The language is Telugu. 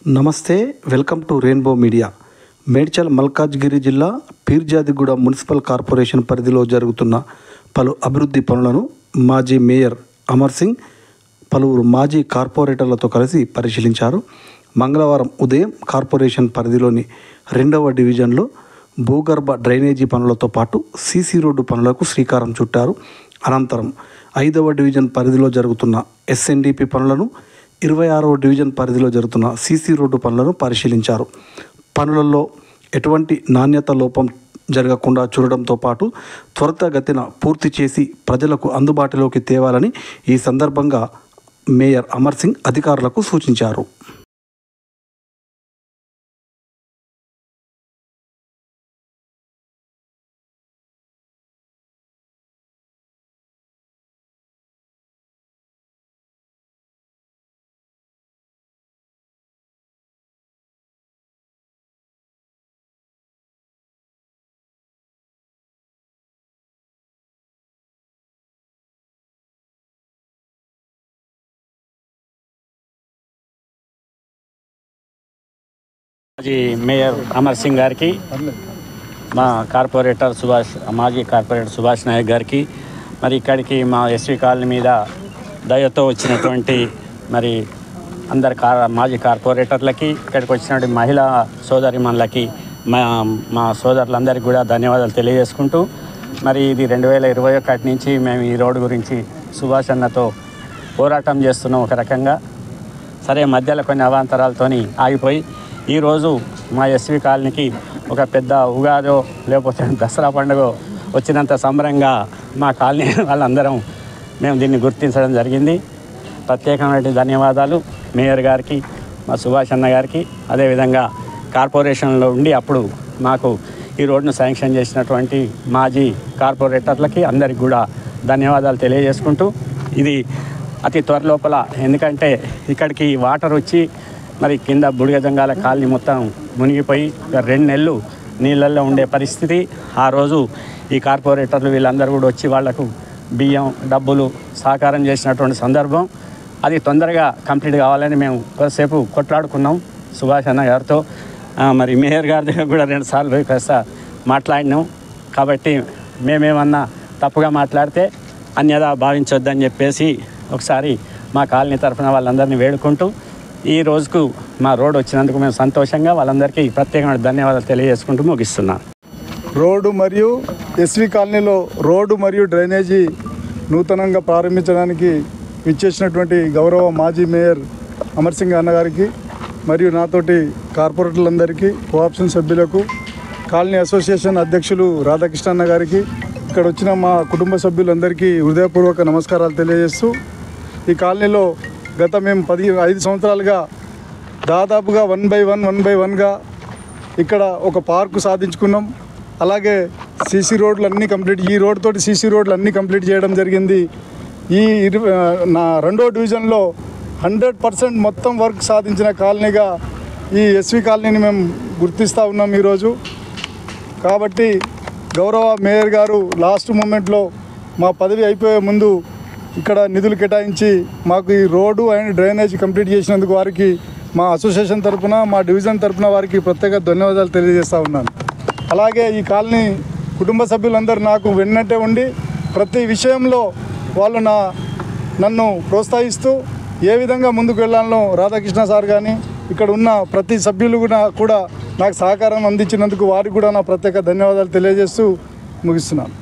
నమస్తే, welcome to rainbow media. Medchal Malkajgiri జిల్లా పీర్జాదిగూడ మున్సిపల్ కార్పొరేషన్ పరిధిలో జరుగుతున్న పలు అభివృద్ధి పనులను మాజీ మేయర్ అమర్ సింగ్ పలువురు మాజీ కార్పొరేటర్లతో కలిసి పరిశీలించారు. మంగళవారం ఉదయం కార్పొరేషన్ పరిధిలోని 2వ డివిజన్లో భూగర్భ డ్రైనేజీ పనులతో పాటు సీసీ రోడ్డు పనులకు శ్రీకారం చుట్టారు. అనంతరం 5వ డివిజన్ పరిధిలో జరుగుతున్న ఎస్ఎన్డిపి పనులను, 26వ డివిజన్ పరిధిలో జరుగుతున్న సీసీ రోడ్డు పనులను పరిశీలించారు. పనులలో ఎటువంటి నాణ్యత లోపం జరగకుండా చూడడంతో పాటు త్వరితగతిన పూర్తి చేసి ప్రజలకు అందుబాటులోకి తేవాలని ఈ సందర్భంగా మేయర్ అమర్ సింగ్ అధికారులకు సూచించారు. మాజీ మేయర్ అమర్ సింగ్ గారికి, మా మాజీ కార్పొరేటర్ సుభాష్ నాయక్ గారికి, మరి ఇక్కడికి మా ఎస్వి కాలనీ మీద దయతో వచ్చినటువంటి మరి అందరు మాజీ కార్పొరేటర్లకి, ఇక్కడికి వచ్చినటువంటి మహిళా సోదరిమణులకి, మా సోదరులందరికీ కూడా ధన్యవాదాలు తెలియజేసుకుంటూ, మరి ఇది 2021 నుంచి మేము ఈ రోడ్డు గురించి సుభాష్ అన్నతో పోరాటం చేస్తున్నాం. ఒక రకంగా సరే మధ్యలో కొన్ని అవాంతరాలతోని ఆగిపోయి ఈరోజు మా ఎస్వి కాలనీకి ఒక పెద్ద ఉగాదో లేకపోతే దసరా పండుగ వచ్చినంత సంబరంగా మా కాలనీ వాళ్ళందరం మేము దీన్ని గుర్తించడం జరిగింది. ప్రత్యేకమైన ధన్యవాదాలు మేయర్ గారికి, మా సుభాష్ అన్న గారికి, అదేవిధంగా కార్పొరేషన్లో ఉండి అప్పుడు మాకు ఈ రోడ్డును శాంక్షన్ చేసినటువంటి మాజీ కార్పొరేటర్లకి అందరికి కూడా ధన్యవాదాలు తెలియజేసుకుంటూ, ఇది అతి త్వరలోపల, ఎందుకంటే ఇక్కడికి వాటర్ వచ్చి మరి కింద బుడిగజంగాల కాలనీ మొత్తం మునిగిపోయి 2 నెలలు నీళ్ళల్లో ఉండే పరిస్థితి. ఆ రోజు ఈ కార్పొరేటర్లు వీళ్ళందరూ కూడా వచ్చి వాళ్లకు బియ్యం డబ్బులు సహకారం చేసినటువంటి సందర్భం. అది తొందరగా కంప్లీట్ కావాలని మేము కొద్దిసేపు కొట్లాడుకున్నాం సుభాష్ అన్న గారితో. మరి మేయర్ గారి దగ్గర కూడా 2 సార్లు పోయి కాస్త మాట్లాడినాం. కాబట్టి మేమేమన్నా తప్పుగా మాట్లాడితే అన్యదా భావించొద్దని చెప్పేసి ఒకసారి మా కాలనీ తరఫున వాళ్ళందరినీ వేడుకుంటూ, ఈ రోజుకు మా రోడ్డు వచ్చినందుకు మేము సంతోషంగా వాళ్ళందరికీ ప్రత్యేకమైన ధన్యవాదాలు తెలియజేసుకుంటూ ముగిస్తున్నాను. రోడ్డు మరియు ఎస్వి కాలనీలో రోడ్డు మరియు డ్రైనేజీ నూతనంగా ప్రారంభించడానికి ఇచ్చేసినటువంటి గౌరవ మాజీ మేయర్ అమర్ సింగ్ అన్నగారికి మరియు నాతోటి కార్పొరేటర్లందరికీ, కోఆప్షన్ సభ్యులకు, కాలనీ అసోసియేషన్ అధ్యక్షులు రాధాకృష్ణ అన్న గారికి, ఇక్కడ వచ్చిన మా కుటుంబ సభ్యులందరికీ హృదయపూర్వక నమస్కారాలు తెలియజేస్తూ, ఈ కాలనీలో గత మేము 5 సంవత్సరాలుగా దాదాపుగా 1 by 1గా ఇక్కడ ఒక పార్కు సాధించుకున్నాం. అలాగే సీసీ రోడ్లు అన్నీ కంప్లీట్, ఈ రోడ్ తోటి సీసీ రోడ్లు అన్నీ కంప్లీట్ చేయడం జరిగింది. ఈ నా 2వ డివిజన్లో 100% మొత్తం వర్క్ సాధించిన కాలనీగా ఈ ఎస్వి కాలనీని మేము గుర్తిస్తూ ఉన్నాం ఈరోజు. కాబట్టి గౌరవ మేయర్ గారు లాస్ట్ మూమెంట్లో మా పదవి అయిపోయే ముందు ఇక్కడ నిధులు కేటాయించి మాకు ఈ రోడ్డు అండ్ డ్రైనేజ్ కంప్లీట్ చేసినందుకు వారికి మా అసోసియేషన్ తరఫున, మా డివిజన్ తరఫున వారికి ప్రత్యేక ధన్యవాదాలు తెలియజేస్తూ ఉన్నాను. అలాగే ఈ కాలనీ కుటుంబ సభ్యులందరూ నాకు వెన్నట్టే ఉండి ప్రతి విషయంలో వాళ్ళు నన్ను ప్రోత్సహిస్తూ ఏ విధంగా ముందుకు వెళ్ళాలో రాధాకృష్ణ సార్ కానీ ఇక్కడ ఉన్న ప్రతి సభ్యులు కూడా నాకు సహకారం అందించినందుకు వారికి కూడా నా ప్రత్యేక ధన్యవాదాలు తెలియజేస్తూ ముగిస్తున్నాను.